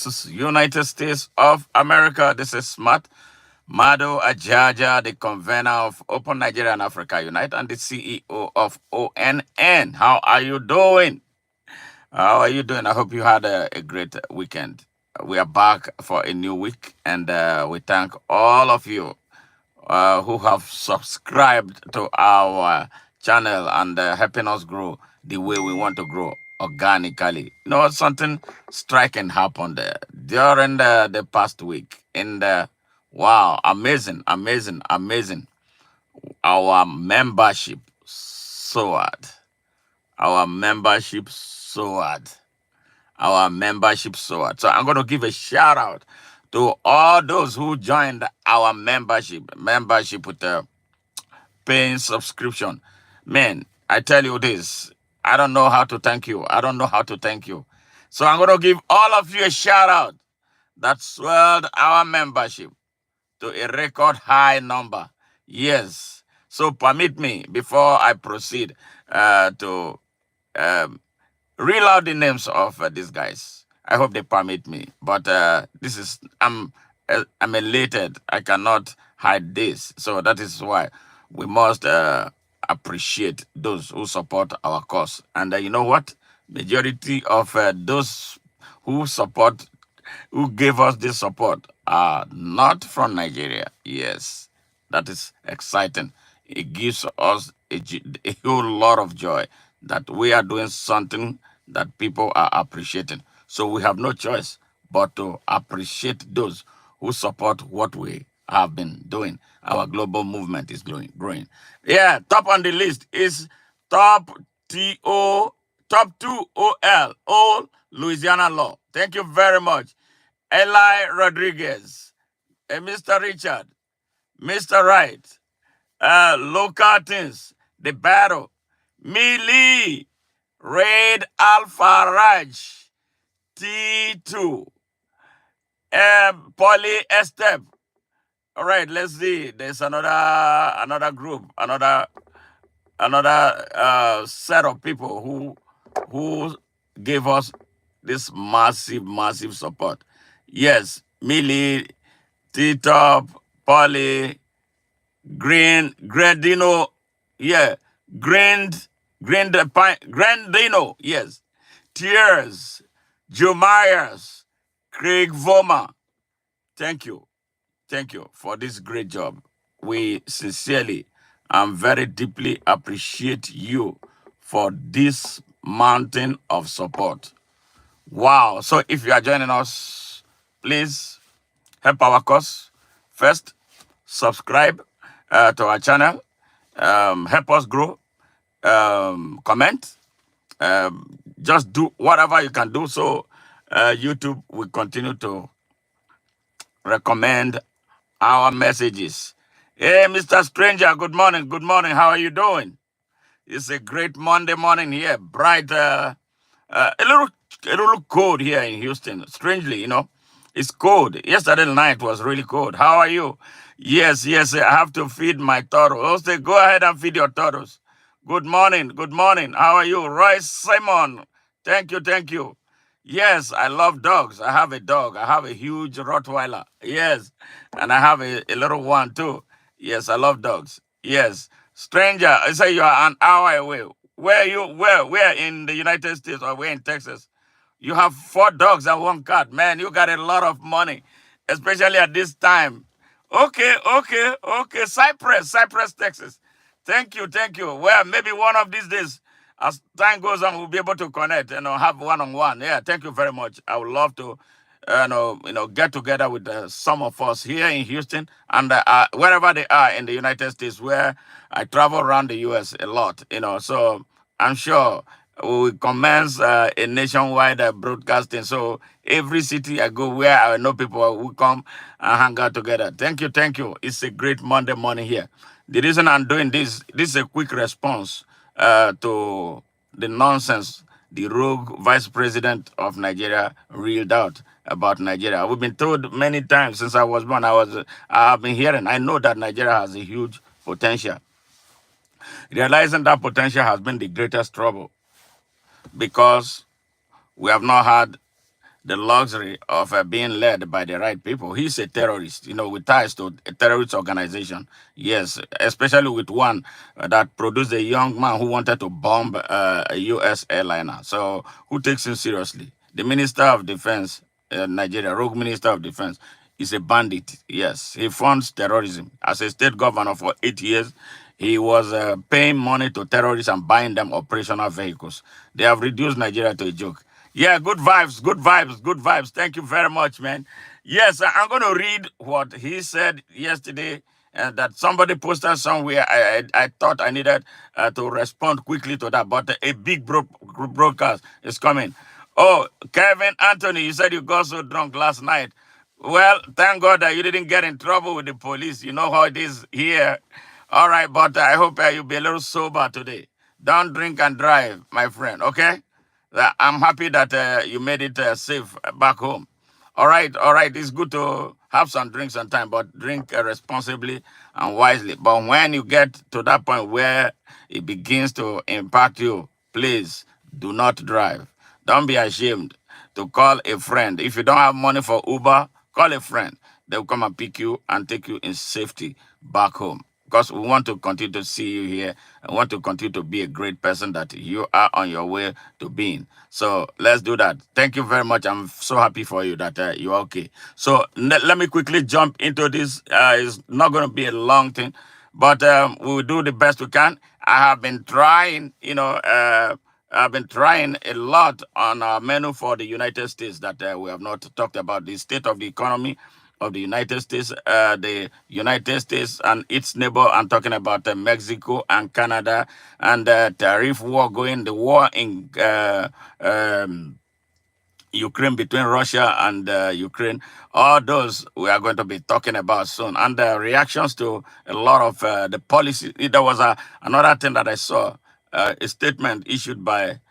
United States of America. This is Smart. Madu Ajaja, the convener of Open Nigeria and Africa Unite and the CEO of ONN. How are you doing? How are you doing? I hope you had a great weekend. We are back for a new week, and we thank all of you who have subscribed to our channel and helping us grow the way we want to grow organically. You know, something striking happened during the past week. Wow, amazing, amazing, amazing. Our membership soared. Our membership soared. Our membership soared. So I'm going to give a shout out to all those who joined our membership with a paying subscription. Man, I tell you this, I don't know how to thank you. I don't know how to thank you. So I'm going to give all of you a shout out that swelled our membership to a record high number. Yes. So permit me, before I proceed, to um, reel out the names of these guys. I hope they permit me. But I'm elated. I cannot hide this. So that is why we must appreciate those who support our cause. And you know what? Majority of those who support, who gave us this support, are not from Nigeria. Yes, that is exciting. It gives us a whole lot of joy that we are doing something that people are appreciating. So we have no choice but to appreciate those who support what we have been doing. Our global movement is growing. Yeah, top on the list is top TO, top 2OL, all Louisiana Law. Thank you very much. Eli Rodriguez, Mr. Richard, Mr. Wright, Local Things, The Battle, Millie, Raid Alpha Raj, T2, Polly Estep. All right, let's see. There's another group, another set of people who gave us this massive support. Yes, Millie, T-Top, Polly, Grandino, yeah, Grandino, yes, Tears, Joe Myers, Craig Voma. Thank you. Thank you for this great job. We sincerely and very deeply appreciate you for this mountain of support. Wow. So if you are joining us, please help our cause. First, subscribe to our channel. Help us grow. Comment. Just do whatever you can do so YouTube will continue to recommend our messages. Hey, Mr. Stranger, good morning. Good morning. How are you doing? It's a great Monday morning here. Bright, a little cold here in Houston. Strangely, it's cold. Yesterday night was really cold. How are you? Yes, I have to feed my turtles. Jose, go ahead and feed your turtles. Good morning. Good morning. How are you? Royce Simon. Thank you. Yes, I love dogs. I have a dog. I have a huge Rottweiler. Yes. And I have a little one too. Yes, I love dogs. Yes. Stranger, I say you are an hour away. Where are you? Where in the United States or where in Texas? You have 4 dogs and 1 cat. Man, you got a lot of money, especially at this time. Okay. Cypress, Texas. Thank you. Well, maybe one of these days, as time goes on, we'll be able to connect and have one-on-one. Yeah, thank you very much. I would love to, get together with some of us here in Houston and wherever they are in the United States, where I travel around the U.S. a lot. So I'm sure we will commence a nationwide broadcasting. So every city I go where I know people will come and hang out together. Thank you. It's a great Monday morning here. The reason I'm doing this is a quick response to the nonsense the rogue vice president of Nigeria reeled out about Nigeria. We've been told many times since I was born. I've been hearing. I know that Nigeria has a huge potential. Realizing that potential has been the greatest trouble because we have not had the luxury of being led by the right people. He's a terrorist, with ties to a terrorist organization. Yes, especially with one that produced a young man who wanted to bomb a U.S. airliner. So who takes him seriously? The Minister of Defense, Nigeria, rogue Minister of Defense, is a bandit. Yes, he funds terrorism. As a state governor for 8 years, he was paying money to terrorists and buying them operational vehicles. They have reduced Nigeria to a joke. Yeah, good vibes, good vibes, good vibes. Thank you very much, man. Yes, I'm going to read what he said yesterday that somebody posted somewhere. I thought I needed to respond quickly to that, but a big broadcast is coming. Oh, Kevin Anthony, you said you got so drunk last night. Well, thank God that you didn't get in trouble with the police. You know how it is here. All right, but I hope you'll be a little sober today. Don't drink and drive, my friend, okay? I'm happy that you made it safe back home. All right. It's good to have some drinks sometime, but drink responsibly and wisely. But when you get to that point where it begins to impact you, please do not drive. Don't be ashamed to call a friend. If you don't have money for Uber, call a friend. They'll come and pick you and take you in safety back home. Because we want to continue to see you here and want to continue to be a great person that you are on your way to being. So let's do that. Thank you very much. I'm so happy for you that you're okay. So let me quickly jump into this. It's not going to be a long thing, but we'll do the best we can. I have been trying, I've been trying a lot on our menu for the United States that we have not talked about the state of the economy of the United States and its neighbor. I'm talking about Mexico and Canada and tariff war going, the war in Ukraine, between Russia and Ukraine. All those we are going to be talking about soon. And the reactions to a lot of the policy. There was another thing that I saw, a statement issued by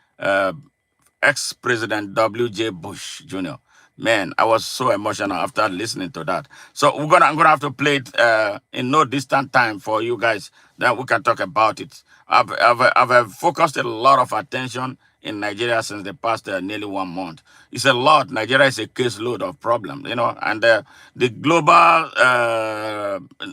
ex-president W.J. Bush Jr. Man, I was so emotional after listening to that. So I'm gonna have to play it in no distant time for you guys. Then we can talk about it. I've focused a lot of attention in Nigeria since the past nearly 1 month. It's a lot. Nigeria is a caseload of problems, and the global,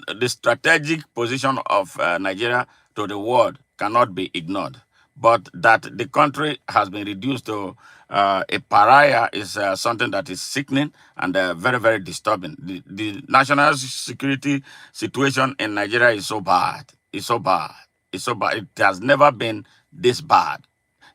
the strategic position of Nigeria to the world cannot be ignored. But that the country has been reduced to a pariah is something that is sickening and very, very disturbing. The national security situation in Nigeria is so bad. It's so bad. It's so bad. It has never been this bad.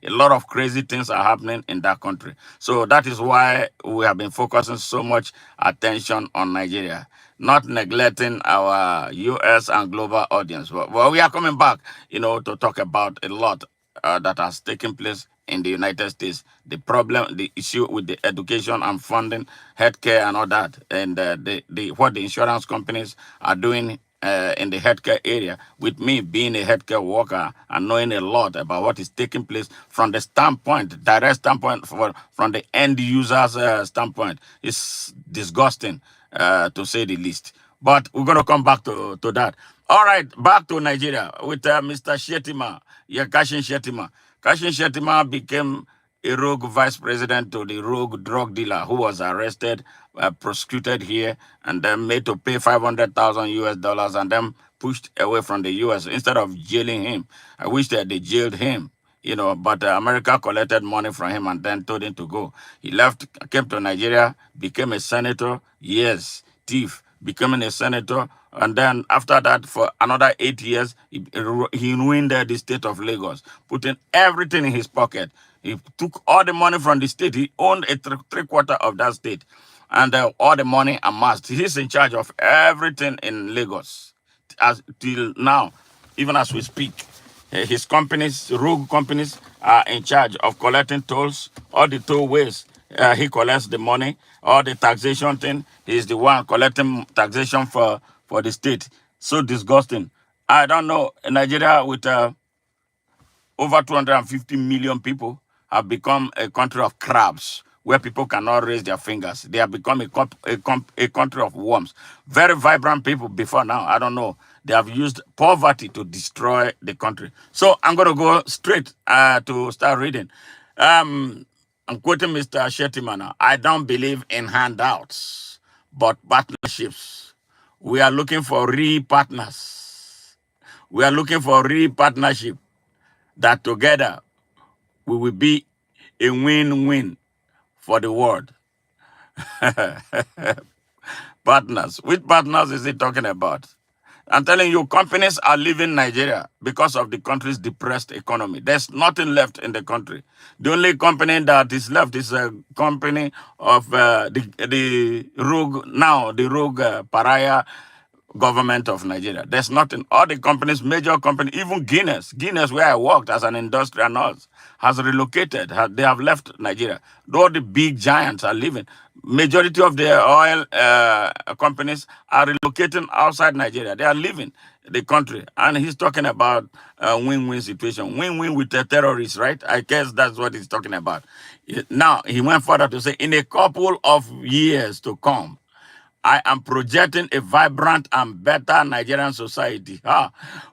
A lot of crazy things are happening in that country. So that is why we have been focusing so much attention on Nigeria, not neglecting our US and global audience. Well, we are coming back, to talk about a lot that has taken place in the United States, the problem, the issue with the education and funding, healthcare and all that, and what the insurance companies are doing in the healthcare area, with me being a healthcare worker and knowing a lot about what is taking place from the standpoint, direct standpoint, from the end user's standpoint. It's disgusting, to say the least. But we're going to come back to that. All right, back to Nigeria with Mr. Shettima. Yeah, Kashim Shettima. Kashim Shettima became a rogue vice president to the rogue drug dealer who was arrested, prosecuted here, and then made to pay 500,000 US dollars and then pushed away from the US instead of jailing him. I wish that they jailed him. But America collected money from him and then told him to go. He left, came to Nigeria, became a senator. Yes, thief, becoming a senator. And then after that, for another 8 years, he ruined the state of Lagos, putting everything in his pocket. He took all the money from the state. He owned a three-quarter of that state. And all the money amassed. He's in charge of everything in Lagos as till now, even as we speak. His companies, rogue companies, are in charge of collecting tolls, all the tollways. He collects the money, all the taxation thing. He's the one collecting taxation for the state. So disgusting. I don't know. Nigeria, with over 250 million people, have become a country of crabs where people cannot raise their fingers. They have become a country of worms. Very vibrant people before now. I don't know. They have used poverty to destroy the country. So I'm going to go straight to start reading. I'm quoting Mr. Shettima now. I don't believe in handouts, but partnerships. We are looking for real partners. We are looking for real partnership that together we will be a win-win for the world. Partners. Which partners is he talking about? I'm telling you, companies are leaving Nigeria because of the country's depressed economy. There's nothing left in the country. The only company that is left is a company of the rogue, now the rogue pariah government of Nigeria. There's nothing. All the companies, major companies, even Guinness, where I worked as an industrial nurse, has relocated. They have left Nigeria. All the big giants are leaving. Majority of the oil companies are relocating outside Nigeria. They are leaving the country. And he's talking about a win-win situation. Win-win with the terrorists, right? I guess that's what he's talking about. Now, he went further to say, in a couple of years to come, I am projecting a vibrant and better Nigerian society.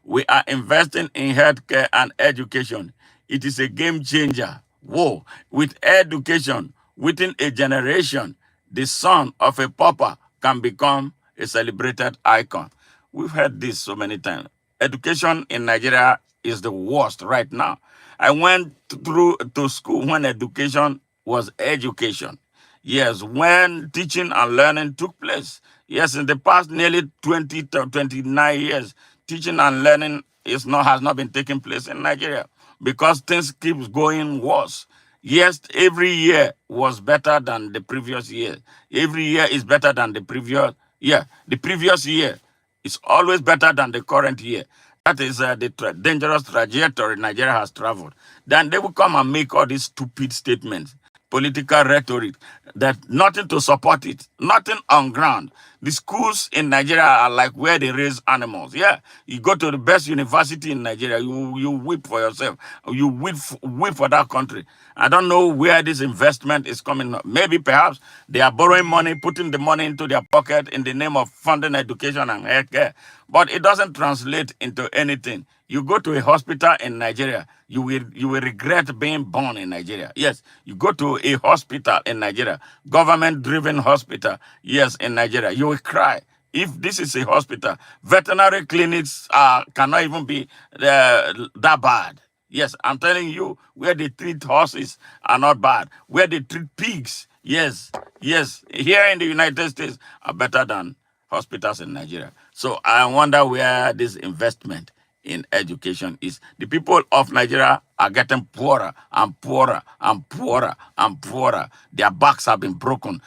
We are investing in healthcare and education. It is a game changer. Whoa. With education, within a generation, the son of a pauper can become a celebrated icon. We've heard this so many times. Education in Nigeria is the worst right now. I went through to school when education was education. Yes, when teaching and learning took place. Yes, in the past nearly 20 to 29 years, teaching and learning has not been taking place in Nigeria because things keeps going worse. Yes, every year was better than the previous year. Every year is better than the previous year. The previous year is always better than the current year. That is the dangerous trajectory Nigeria has traveled. Then they will come and make all these stupid statements, political rhetoric, that nothing to support it, nothing on ground. The schools in Nigeria are like where they raise animals. Yeah, you go to the best university in Nigeria, you weep for yourself. You weep for that country. I don't know where this investment is coming. Maybe perhaps they are borrowing money, putting the money into their pocket in the name of funding education and healthcare. But it doesn't translate into anything. You go to a hospital in Nigeria, you will regret being born in Nigeria. Yes, you go to a hospital in Nigeria, government-driven hospital, yes, in Nigeria, you will cry. If this is a hospital, veterinary clinics cannot even be that bad. Yes, I'm telling you, where they treat horses are not bad. Where they treat pigs, yes, yes, here in the United States are better than hospitals in Nigeria. So I wonder where this investment in education is. The people of Nigeria are getting poorer and poorer and poorer and poorer. Their backs have been broken.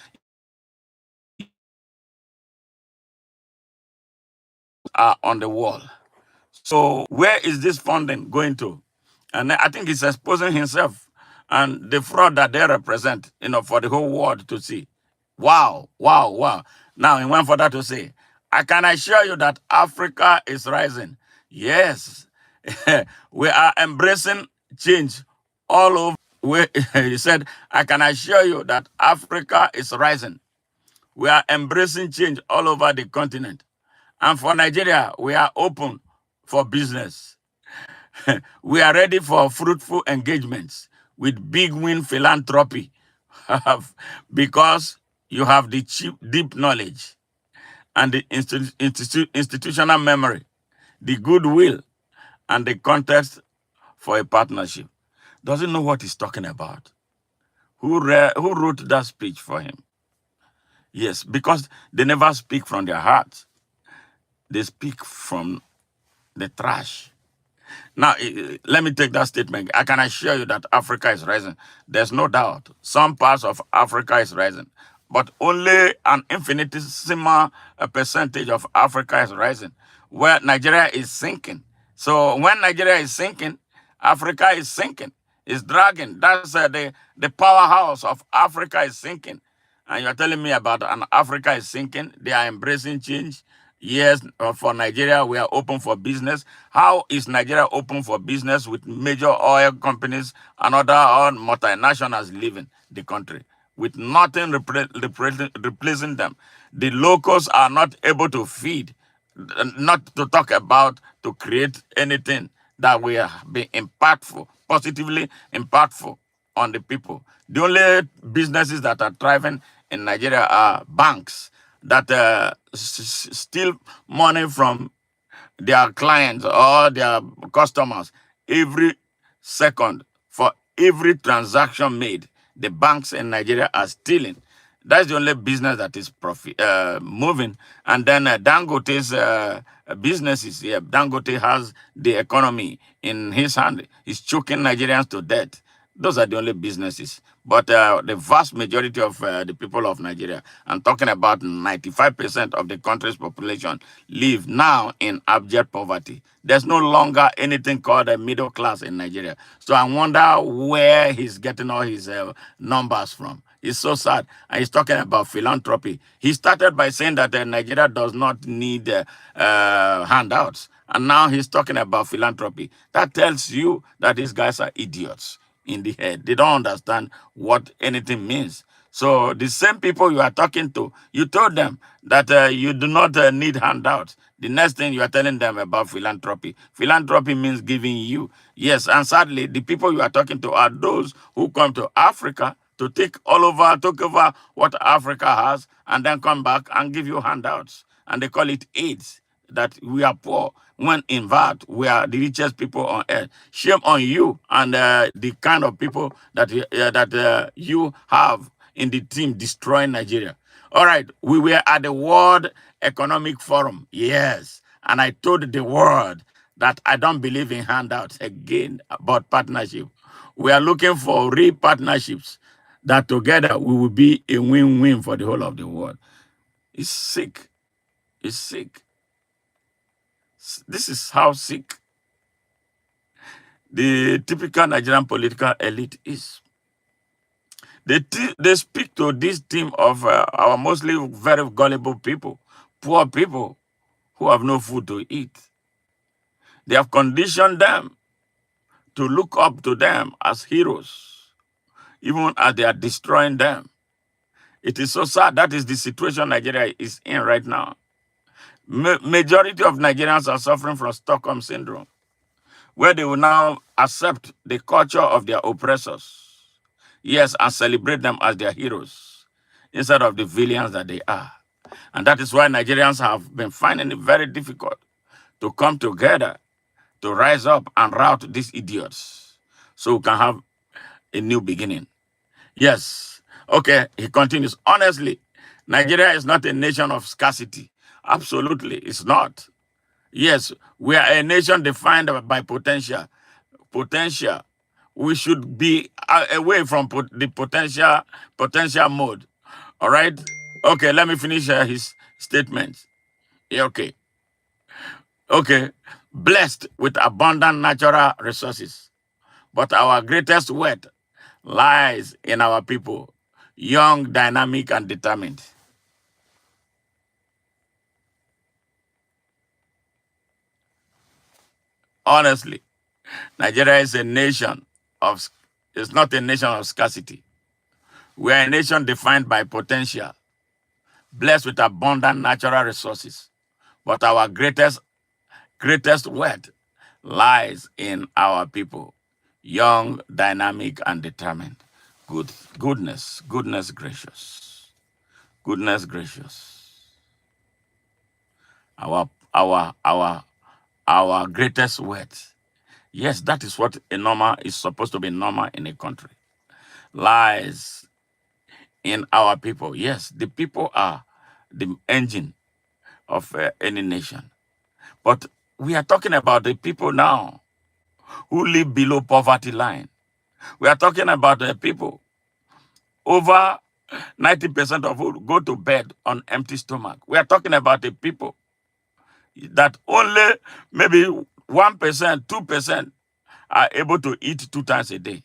Are on the wall. So where is this funding going to? And I think he's exposing himself and the fraud that they represent, for the whole world to see. Wow, wow, wow. Now he went further to say, I can assure you that Africa is rising. Yes, we are embracing change all over. He said, I can assure you that Africa is rising. We are embracing change all over the continent. And for Nigeria, we are open for business. We are ready for fruitful engagements with Big Win Philanthropy because you have the deep knowledge and the institutional memory, the goodwill, and the context for a partnership. Doesn't know what he's talking about. Who wrote that speech for him? Yes, because they never speak from their hearts. They speak from the trash. Now, let me take that statement. I can assure you that Africa is rising. There's no doubt. Some parts of Africa is rising, but only an infinitesimal percentage of Africa is rising, where Nigeria is sinking. So when Nigeria is sinking, Africa is sinking. It's dragging. That's the powerhouse of Africa is sinking. And you're telling me about an Africa is sinking. They are embracing change. Yes, for Nigeria, we are open for business. How is Nigeria open for business with major oil companies and other multinationals leaving the country with nothing replacing them? The locals are not able to feed, not to talk about to create anything that will be impactful, positively impactful. on the people. The only businesses that are thriving in Nigeria are banks that steal money from their clients or their customers every second. For every transaction made, the banks in Nigeria are stealing. That's the only business that is moving. And then Dangote's businesses. Yeah, Dangote has the economy in his hand. He's choking Nigerians to death. Those are the only businesses. But the vast majority of the people of Nigeria, I'm talking about 95% of the country's population, live now in abject poverty. There's no longer anything called a middle class in Nigeria. So I wonder where he's getting all his numbers from. It's so sad. And he's talking about philanthropy. He started by saying that Nigeria does not need handouts. And now he's talking about philanthropy. That tells you that these guys are idiots in the head. They don't understand what anything means. So the same people you are talking to, you told them that you do not need handouts. The next thing you are telling them about philanthropy. Philanthropy means giving you. Yes, and sadly, the people you are talking to are those who come to Africa to take over what Africa has, and then come back and give you handouts. And they call it AIDS, that we are poor, when in fact we are the richest people on earth. Shame on you and the kind of people that you have in the team destroying Nigeria. All right, we were at the World Economic Forum, yes, and I told the world that I don't believe in handouts again about partnership. We are looking for real partnerships that together we will be a win-win for the whole of the world. It's sick. It's sick. This is how sick the typical Nigerian political elite is. They speak to this team of our mostly very gullible people, poor people who have no food to eat. They have conditioned them to look up to them as heroes, even as they are destroying them. It is so sad. That is the situation Nigeria is in right now. Majority of Nigerians are suffering from Stockholm syndrome, where they will now accept the culture of their oppressors. Yes, and celebrate them as their heroes instead of the villains that they are. And that is why Nigerians have been finding it very difficult to come together to rise up and rout these idiots so we can have a new beginning. Yes. Okay, he continues. Honestly, Nigeria is not a nation of scarcity. Absolutely, it's not. Yes, we are a nation defined by potential. Potential. We should be away from the potential mode. All right? Okay, let me finish his statement. Yeah, okay. Okay. Blessed with abundant natural resources. But our greatest wealth lies in our people, young, dynamic, and determined. Honestly, Nigeria is a nation of, it's not a nation of scarcity. We are a nation defined by potential, blessed with abundant natural resources. But our greatest wealth lies in our people, young, dynamic, and determined. Goodness gracious. Goodness gracious. Our greatest wealth. Yes, that is what is supposed to be normal in a country. Lies in our people. Yes, the people are the engine of any nation. But we are talking about the people now who live below poverty line. We are talking about the people, over 90% of who go to bed on empty stomach. We are talking about the people that only maybe 1%, 2% are able to eat 2 times a day.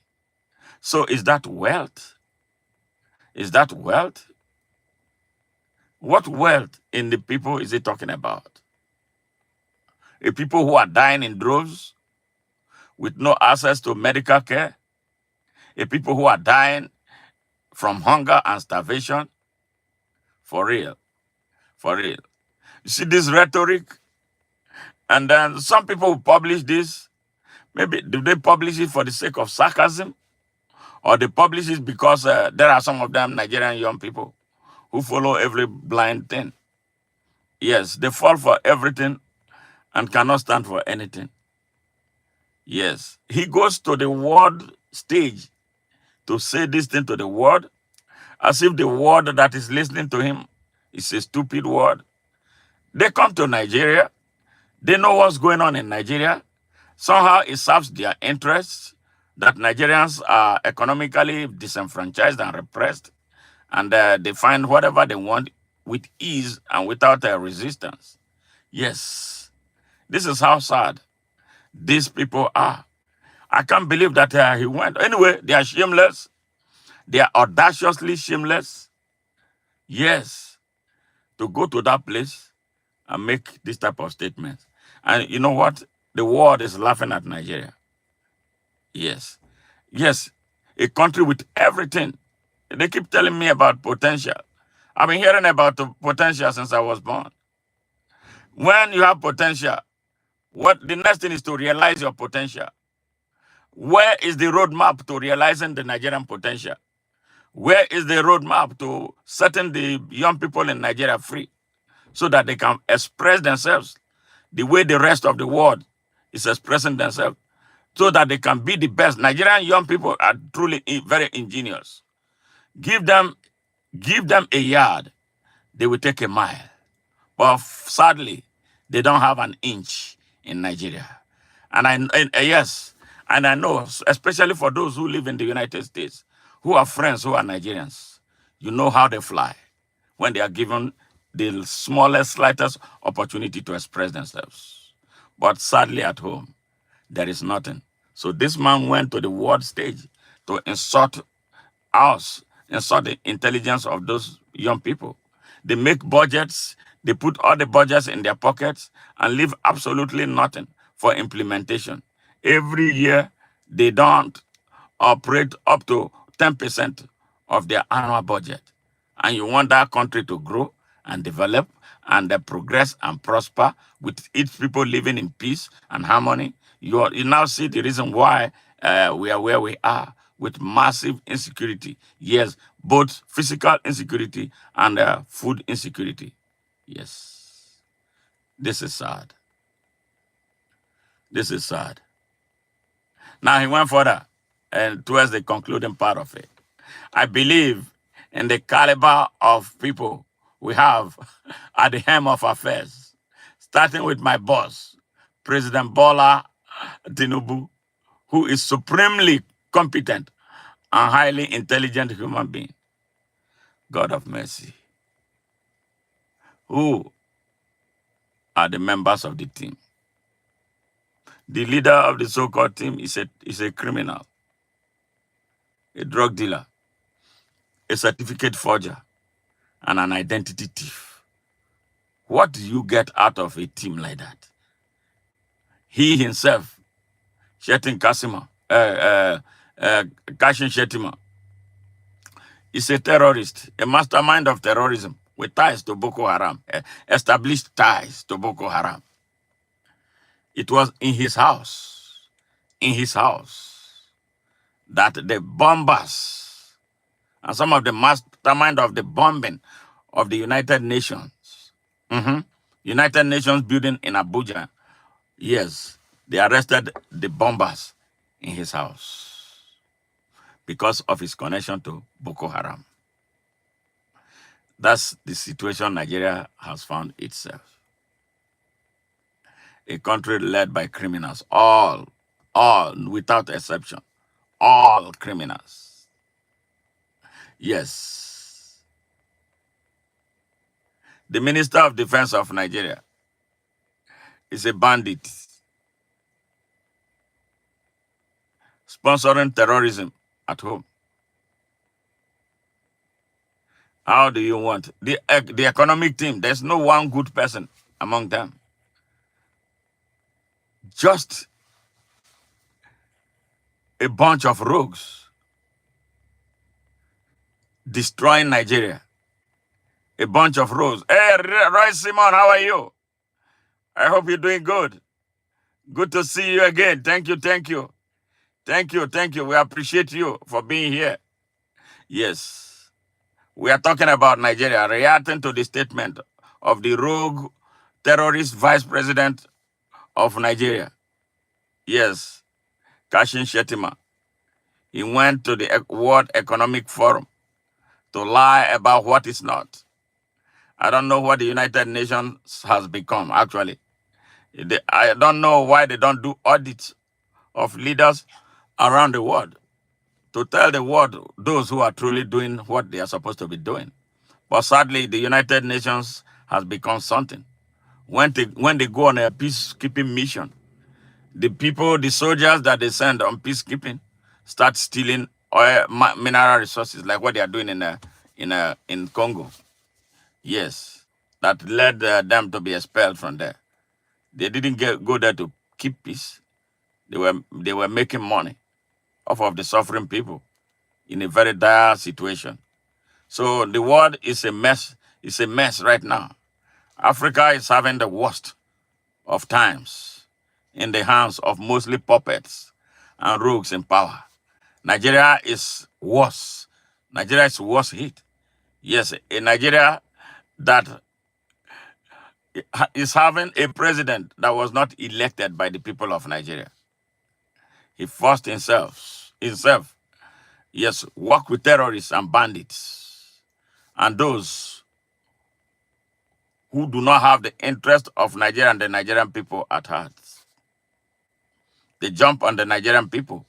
So is that wealth? Is that wealth? What wealth in the people is he talking about? A people who are dying in droves with no access to medical care? A people who are dying from hunger and starvation? For real. For real. You see this rhetoric? And then some people who publish this, maybe do they publish it for the sake of sarcasm? or they publish it because there are some of them Nigerian young people who follow every blind thing. Yes, they fall for everything and cannot stand for anything. Yes, he goes to the world stage to say this thing to the world as if the world that is listening to him is a stupid word. They come to Nigeria. They know what's going on in Nigeria. Somehow it serves their interests that Nigerians are economically disenfranchised and repressed, and they find whatever they want with ease and without resistance. Yes, this is how sad these people are. I can't believe that he went. Anyway, they are shameless. They are audaciously shameless. Yes, to go to that place and make this type of statements. And you know what? The world is laughing at Nigeria. Yes. Yes. A country with everything. They keep telling me about potential. I've been hearing about the potential since I was born. When you have potential, what the next thing is to realize your potential. Where is the roadmap to realizing the Nigerian potential? Where is the roadmap to setting the young people in Nigeria free so that they can express themselves the way the rest of the world is expressing themselves, so that they can be the best? Nigerian young people are truly very ingenious. Give them, give them a yard, they will take a mile. But sadly, they don't have an inch in Nigeria. Yes, and I know, especially for those who live in the United States, who are friends who are Nigerians, you know how they fly when they are given the smallest, slightest opportunity to express themselves. But sadly, at home, there is nothing. So this man went to the world stage to insult us, insult the intelligence of those young people. They make budgets, they put all the budgets in their pockets and leave absolutely nothing for implementation. Every year, they don't operate up to 10% of their annual budget. And you want that country to grow and develop and progress and prosper with its people living in peace and harmony. You now see the reason why we are where we are with massive insecurity. Yes, both physical insecurity and food insecurity. Yes, this is sad. This is sad. Now he went further and towards the concluding part of it. I believe in the caliber of people we have at the helm of affairs, starting with my boss, President Bola Tinubu, who is supremely competent and highly intelligent human being. God of mercy. Who are the members of the team? The leader of the so-called team is a criminal, a drug dealer, a certificate forger, and an identity thief. What do you get out of a team like that? He himself, Kashim Shettima, is a terrorist, a mastermind of terrorism with ties to Boko Haram, established ties to Boko Haram. It was in his house, that the bombers and some of the mastermind of the bombing of the United Nations, United Nations building in Abuja, yes, they arrested the bombers in his house because of his connection to Boko Haram. That's the situation Nigeria has found itself. A country led by criminals, all, without exception, all criminals. Yes. The Minister of Defense of Nigeria is a bandit, sponsoring terrorism at home. How do you want the economic team? There's no one good person among them. Just a bunch of rogues destroying Nigeria. A bunch of rogues. Hey, Roy Simon, how are you? I hope you're doing good. Good to see you again. Thank you, thank you. Thank you. Thank you. We appreciate you for being here. Yes. We are talking about Nigeria, reacting to the statement of the rogue terrorist vice president of Nigeria. Yes, Kashim Shettima. He went to the World Economic Forum to lie about what is not. I don't know what the United Nations has become, actually. I don't know why they don't do audits of leaders around the world to tell the world those who are truly doing what they are supposed to be doing. But sadly, the United Nations has become something. When they go on a peacekeeping mission, the people, the soldiers that they send on peacekeeping, start stealing oil, mineral resources, like what they are doing in Congo. Yes, that led them to be expelled from there. They didn't go there to keep peace. They were making money off of the suffering people in a very dire situation. So the world is a mess. It's a mess right now. Africa is having the worst of times in the hands of mostly puppets and rogues in power. Nigeria is worse. Nigeria is worse hit. Yes, a Nigeria that is having a president that was not elected by the people of Nigeria. He forced himself, yes, work with terrorists and bandits and those who do not have the interest of Nigeria and the Nigerian people at heart. They jump on the Nigerian people,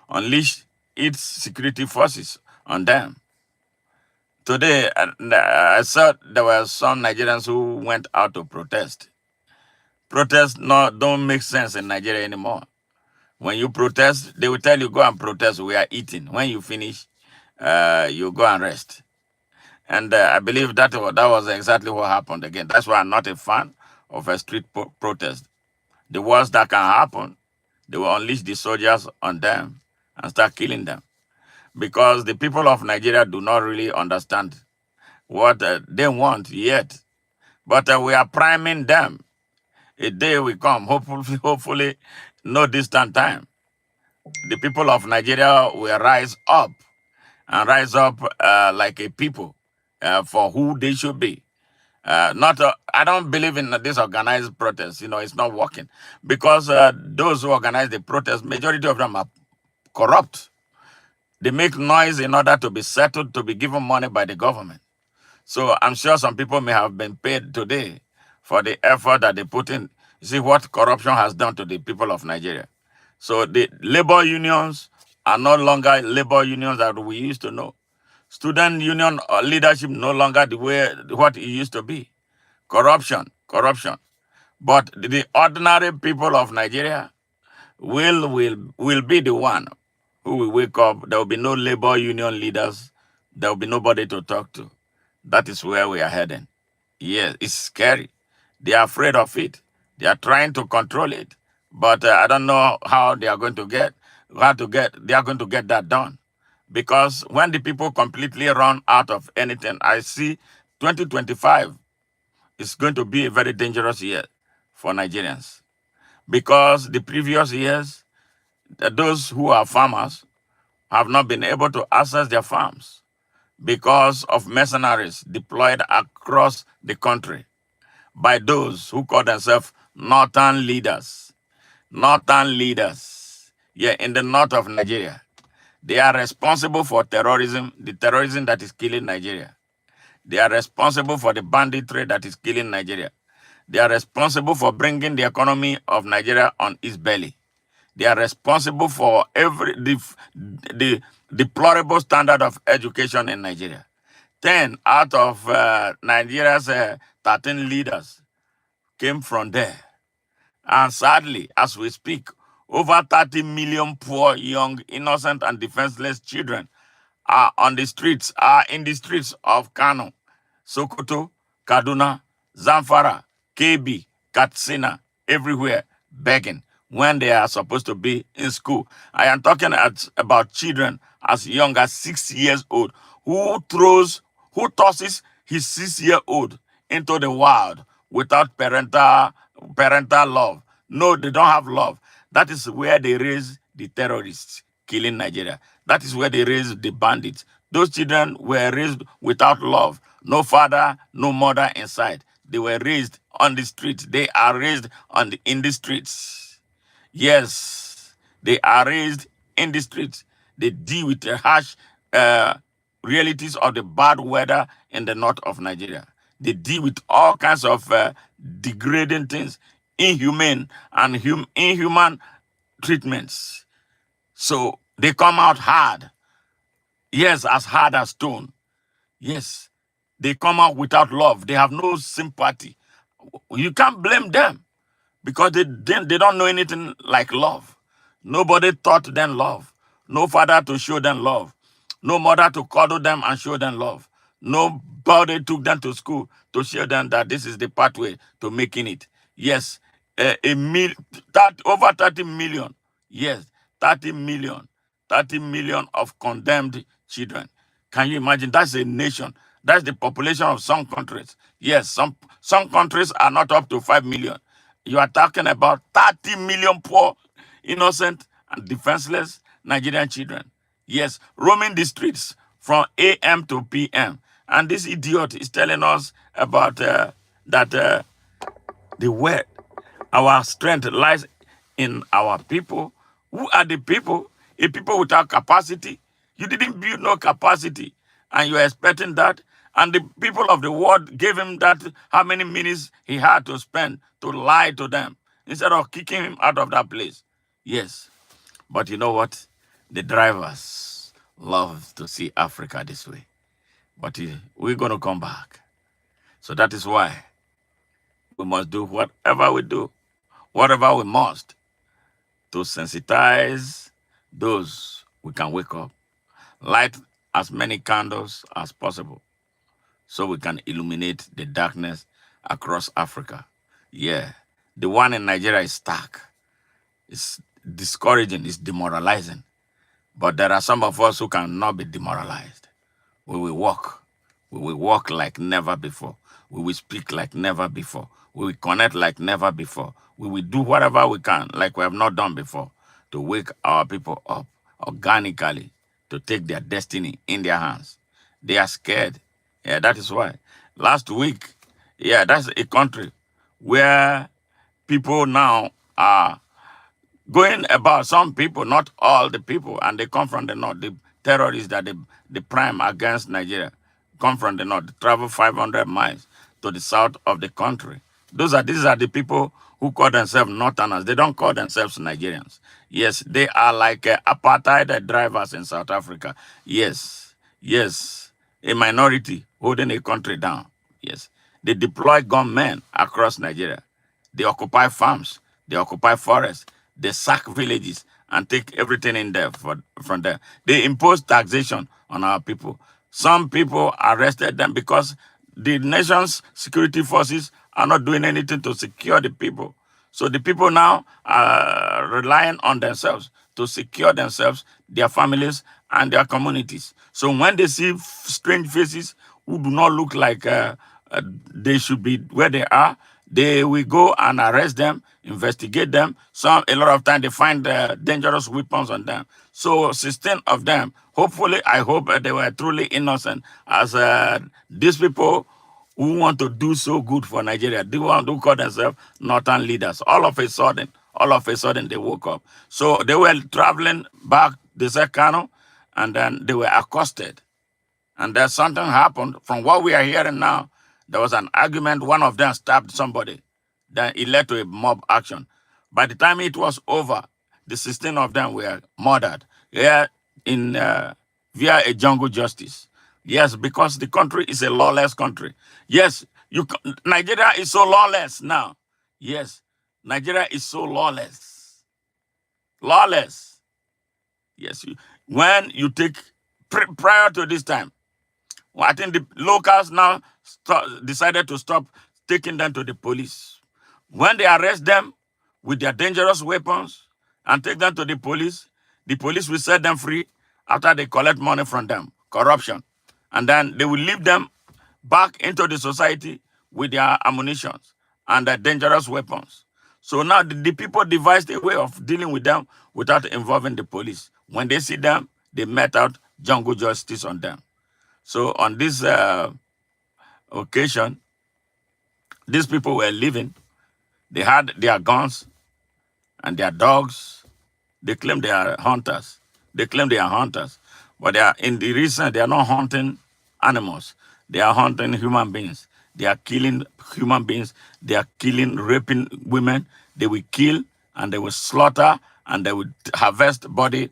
unleash its security forces on them. Today, I saw there were some Nigerians who went out to protest. Protests don't make sense in Nigeria anymore. When you protest, they will tell you, go and protest, we are eating. When you finish, you go and rest. And I believe that was exactly what happened again. That's why I'm not a fan of a street protest. The worst that can happen, they will unleash the soldiers on them and start killing them. Because the people of Nigeria do not really understand what they want yet. But we are priming them. A day will come, hopefully, no distant time. The people of Nigeria will rise up and rise up like a people for who they should be. Not, I don't believe in this organized protest. It's not working because those who organize the protest, majority of them are corrupt. They make noise in order to be settled, to be given money by the government. So I'm sure some people may have been paid today for the effort that they put in. You see what corruption has done to the people of Nigeria. So the labor unions are no longer labor unions that we used to know. Student union leadership no longer the way what it used to be. Corruption. But the ordinary people of Nigeria will be the one who will wake up. There will be no labor union leaders. There will be nobody to talk to. That is where we are heading. Yes, it's scary. They are afraid of it. They are trying to control it. But I don't know how they are going to they are going to get that done. Because when the people completely run out of anything, I see 2025 is going to be a very dangerous year for Nigerians. Because the previous years, those who are farmers have not been able to access their farms because of mercenaries deployed across the country by those who call themselves northern leaders. Northern leaders, yeah, in the north of Nigeria. They are responsible for terrorism, the terrorism that is killing Nigeria. They are responsible for the banditry that is killing Nigeria. They are responsible for bringing the economy of Nigeria on its belly. They are responsible for the deplorable standard of education in Nigeria. 10 out of Nigeria's 13 leaders came from there. And sadly, as we speak, over 30 million poor, young, innocent, and defenseless children are in the streets of Kano, Sokoto, Kaduna, Zamfara, Kebbi, Katsina, everywhere, begging when they are supposed to be in school. I am talking about children as young as 6 years old who tosses his 6-year-old into the wild without parental love. No, they don't have love. That is where they raise the terrorists killing Nigeria. That is where they raised the bandits. Those children were raised without love. No father, no mother inside. They were raised on the streets. They are raised in the streets. Yes, they are raised in the streets. They deal with the harsh uh, realities of the bad weather in the north of Nigeria. They deal with all kinds of degrading things, inhumane and inhuman treatments. So they come out hard. Yes, as hard as stone. Yes, they come out without love. They have no sympathy. You can't blame them because they don't know anything like love. Nobody taught them love. No father to show them love. No mother to cuddle them and show them love. Nobody took them to school to show them that this is the pathway to making it. Yes, over 30 million. Yes, 30 million. 30 million of condemned children. Can you imagine? That's a nation. That's the population of some countries. Yes, some countries are not up to 5 million. You are talking about 30 million poor, innocent, and defenseless Nigerian children. Yes, roaming the streets from AM to PM. And this idiot is telling us about that the word, our strength lies in our people. Who are the people? A people without capacity. You didn't build no capacity, and you're expecting that. And the people of the world gave him that, how many minutes he had to spend to lie to them instead of kicking him out of that place. Yes. But you know what? The drivers love to see Africa this way. But we're going to come back. So that is why we must do whatever we do, whatever we must, to sensitize those we can wake up, light as many candles as possible so we can illuminate the darkness across Africa. Yeah, the one in Nigeria is stark. It's discouraging, it's demoralizing. But there are some of us who cannot be demoralized. We will walk. We will walk like never before. We will speak like never before. We will connect like never before. We will do whatever we can, like we have not done before, to wake our people up organically, to take their destiny in their hands. They are scared. Yeah, that is why. Last week, yeah, that's a country where people now are going about, some people, not all the people, and they come from the north. The terrorists that they prime against Nigeria come from the north, travel 500 miles to the south of the country. These are the people who call themselves Northerners. They don't call themselves Nigerians. Yes, they are like apartheid drivers in South Africa. Yes, yes, a minority holding a country down. Yes, they deploy gunmen across Nigeria. They occupy farms. They occupy forests. They sack villages and take everything in there from there. They impose taxation on our people. Some people arrested them because the nation's security forces are not doing anything to secure the people. So the people now are relying on themselves to secure themselves, their families, and their communities. So when they see strange faces who do not look like they should be where they are, they will go and arrest them, investigate them. A lot of time, they find dangerous weapons on them. So 16 of them, hopefully, I hope they were truly innocent, as these people who want to do so good for Nigeria, they want to call themselves northern leaders. All of a sudden, they woke up. So they were traveling back, they said Kano, and then they were accosted. And then something happened. From what we are hearing now, there was an argument. One of them stabbed somebody. Then it led to a mob action. By the time it was over, the 16 of them were murdered here in via a jungle justice. Yes, because the country is a lawless country. Yes, Nigeria is so lawless now. Yes, Nigeria is so lawless. Lawless. Yes, when you take, prior to this time, well, I think the locals now decided to stop taking them to the police. When they arrest them with their dangerous weapons and take them to the police will set them free after they collect money from them, corruption. And then they will leave them back into the society with their ammunition and their dangerous weapons. So now the people devised a way of dealing with them without involving the police. When they see them, they met out jungle justice on them. So on this occasion, these people were living. They had their guns and their dogs. They claim they are hunters. They claim they are hunters. But they are in the reason they are not hunting animals. They are hunting human beings. They are killing human beings. They are killing, raping women. They will kill and they will slaughter and they will harvest body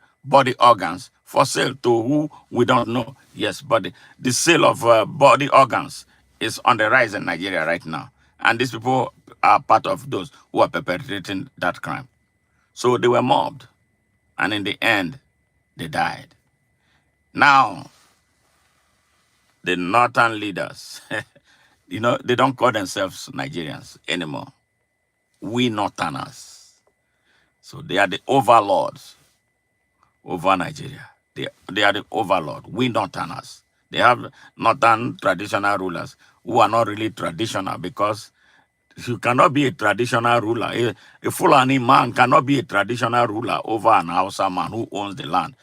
organs for sale to who we don't know. Yes, but the sale of body organs is on the rise in Nigeria right now. And these people are part of those who are perpetrating that crime. So they were mobbed. And in the end, they died. Now, the northern leaders, they don't call themselves Nigerians anymore. We northerners. So they are the overlords over Nigeria. They are the overlord. We northerners. They have northern traditional rulers who are not really traditional because you cannot be a traditional ruler. A Fulani man cannot be a traditional ruler over an Hausa man who owns the land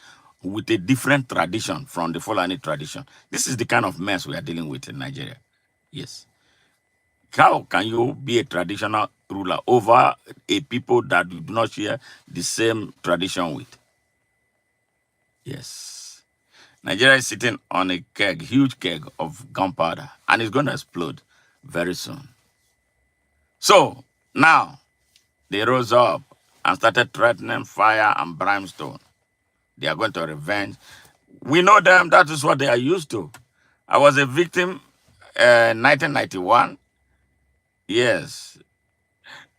with a different tradition from the Fulani tradition. This is the kind of mess we are dealing with in Nigeria. Yes. How can you be a traditional ruler over a people that you do not share the same tradition with? Yes. Nigeria is sitting on a keg, huge keg of gunpowder, and it's going to explode very soon. So now they rose up and started threatening fire and brimstone. They are going to revenge. We know them. That is what they are used to. I was a victim in 1991. Yes.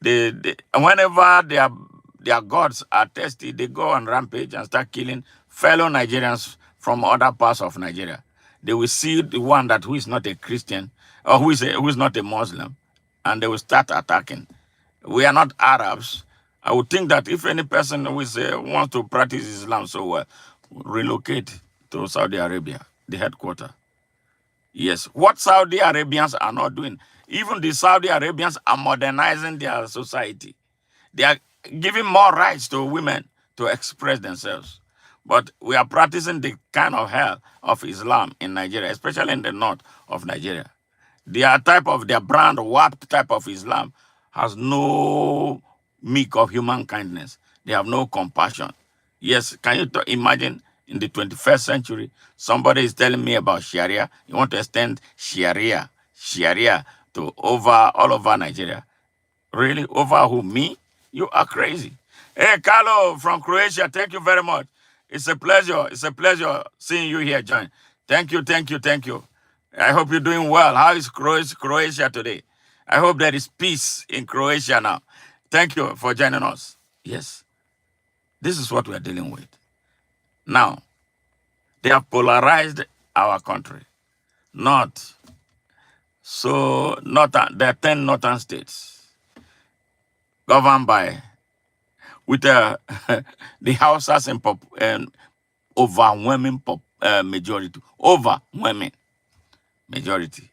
Whenever their gods are testy, they go on rampage and start killing fellow Nigerians from other parts of Nigeria. They will see the one who is not a Christian or who is not a Muslim, and they will start attacking. We are not Arabs. I would think that if any person who wants to practice Islam so well, relocate to Saudi Arabia, the headquarters. Yes, what Saudi Arabians are not doing, even the Saudi Arabians are modernizing their society. They are giving more rights to women to express themselves. But we are practicing the kind of hell of Islam in Nigeria, especially in the north of Nigeria. Their brand, warped type of Islam, has no meek of human kindness. They have no compassion. Yes, can you imagine in the 21st century, somebody is telling me about Sharia. You want to extend Sharia to all over Nigeria. Really? Over who? Me? You are crazy. Hey, Carlo from Croatia, thank you very much. It's a pleasure. It's a pleasure seeing you here, John. Thank you, thank you, thank you. I hope you're doing well. How is Croatia today? I hope there is peace in Croatia now. Thank you for joining us. Yes, this is what we're dealing with. Now, they have polarized our country. There are 10 northern states governed by, with the Hausas in overwhelming majority. Overwhelming majority.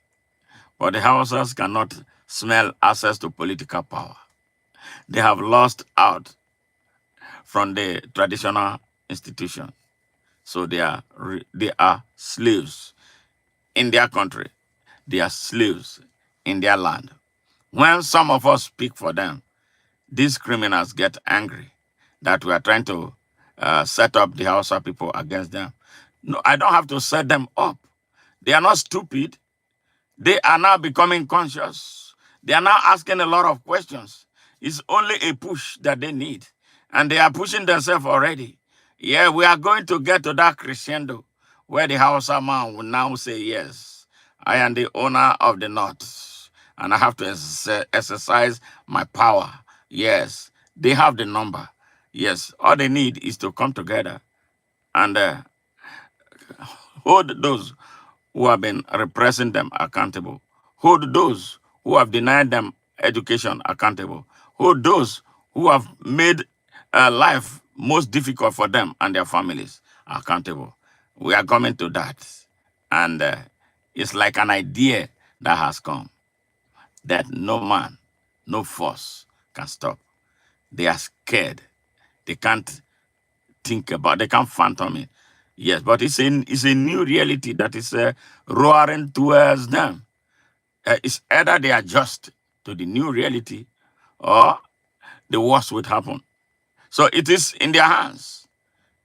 But the Hausas cannot smell access to political power. They have lost out from the traditional institution. So they are slaves in their country. They are slaves in their land. When some of us speak for them, these criminals get angry that we are trying to set up the Hausa people against them. No, I don't have to set them up. They are not stupid. They are now becoming conscious. They are now asking a lot of questions. It's only a push that they need. And they are pushing themselves already. Yeah, we are going to get to that crescendo where the Hausa man will now say, yes, I am the owner of the North. And I have to exercise my power. Yes, they have the number. Yes, all they need is to come together and hold those who have been repressing them accountable. Hold those who have denied them education accountable. Hold those who have made life most difficult for them and their families accountable. We are coming to that. And it's like an idea that has come that no man, no force can stop. They are scared. They can't they can't fathom it. Yes, but it's a new reality that is roaring towards them. It's either they adjust to the new reality or the worst would happen. So it is in their hands,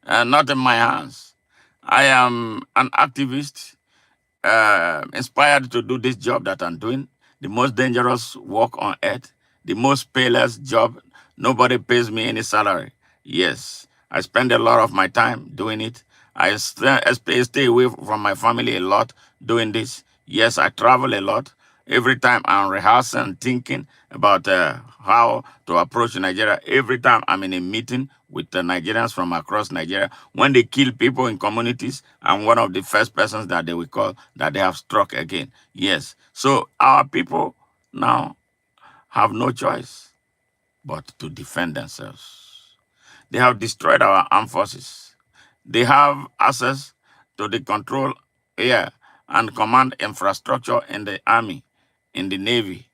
not in my hands. I am an activist inspired to do this job that I'm doing, the most dangerous work on earth, the most payless job. Nobody pays me any salary. Yes, I spend a lot of my time doing it. I stay away from my family a lot doing this. Yes, I travel a lot. Every time I'm rehearsing, thinking about how to approach Nigeria. Every time I'm in a meeting with the Nigerians from across Nigeria, when they kill people in communities, I'm one of the first persons that they will call that they have struck again. Yes. So our people now have no choice but to defend themselves. They have destroyed our armed forces. They have access to the control, air, and command infrastructure in the army, in the navy,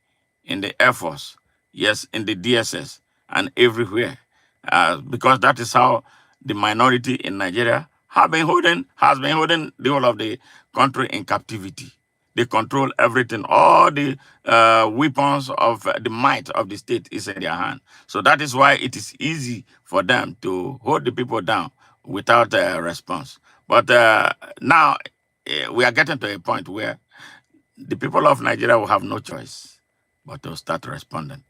in the air force, yes, in the DSS, and everywhere. Because that is how the minority in Nigeria has been holding the whole of the country in captivity. They control everything. All the weapons of the might of the state is in their hand. So that is why it is easy for them to hold the people down without a response. But now we are getting to a point where the people of Nigeria will have no choice but to start responding.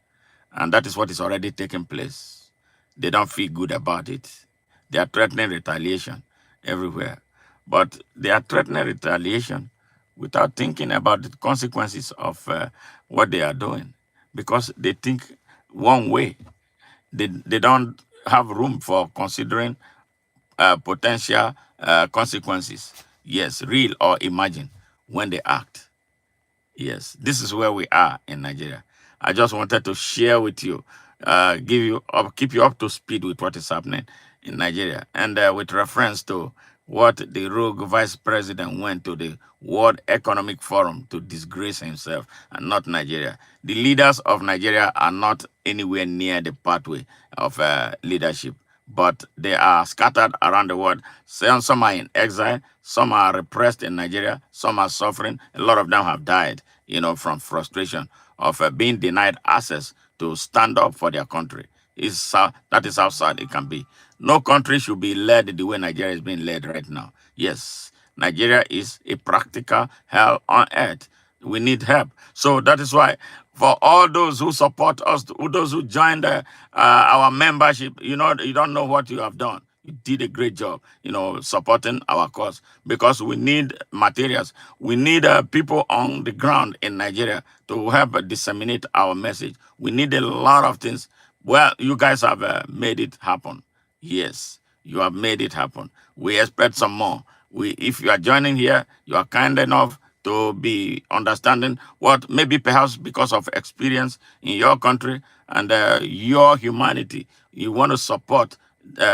And that is what is already taking place. They don't feel good about it. They are threatening retaliation everywhere. But they are threatening retaliation without thinking about the consequences of what they are doing because they think one way. They don't have room for considering potential consequences. Yes, real or imagined when they act. Yes, this is where we are in Nigeria. I just wanted to share with you, give you up, keep you up to speed with what is happening in Nigeria, and with reference to what the rogue vice president went to the World Economic Forum to disgrace himself and not Nigeria. The leaders of Nigeria are not anywhere near the pathway of leadership, but they are scattered around the world. Some are in exile, some are repressed in Nigeria, some are suffering. A lot of them have died, from frustration of being denied access to stand up for their country. That is how sad it can be. No country should be led the way Nigeria is being led right now. Yes, Nigeria is a practical hell on earth. We need help. So that is why, for all those who support us, those who joined our membership, you don't know what you have done. You did a great job, supporting our cause because we need materials. We need people on the ground in Nigeria to help disseminate our message. We need a lot of things. Well, you guys have made it happen. Yes, you have made it happen. We expect some more. If you are joining here, you are kind enough to be understanding what maybe perhaps because of experience in your country and your humanity, you want to support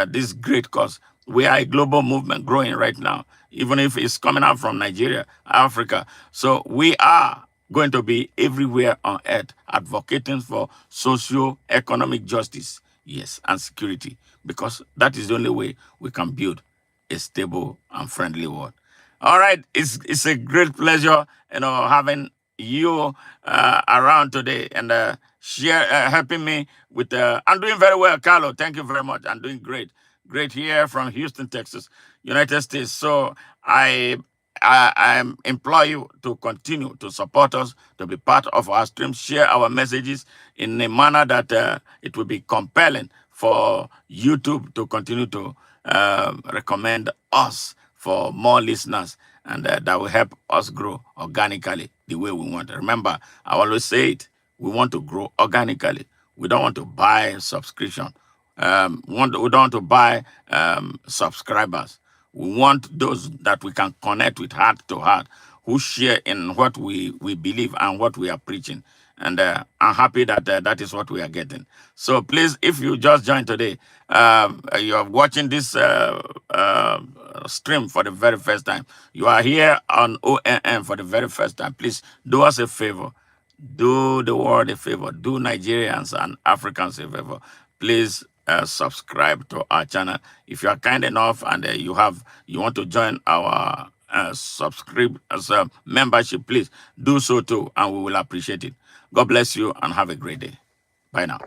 this great cause. We are a global movement growing right now, even if it's coming out from Nigeria, Africa. So we are going to be everywhere on earth advocating for socio-economic justice, yes, and security, because that is the only way we can build a stable and friendly world. All right, it's a great pleasure, having you around today and share helping me with. I'm doing very well, Carlo. Thank you very much. I'm doing great here from Houston, Texas, United States. So I implore you to continue to support us, to be part of our stream, share our messages in a manner that it will be compelling for YouTube to continue to recommend us for more listeners, and that will help us grow organically the way we want. Remember, I always say it, we want to grow organically. We don't want to buy subscription. We don't want to buy subscribers. We want those that we can connect with heart to heart, who share in what we believe and what we are preaching. And I'm happy that that is what we are getting. So please, if you just joined today, you are watching this stream for the very first time, you are here on ONN for the very first time, please do us a favor. Do the world a favor. Do Nigerians and Africans a favor. please subscribe to our channel. If you are kind enough and you want to join our membership, please do so too, and we will appreciate it. God bless you and have a great day. Bye now.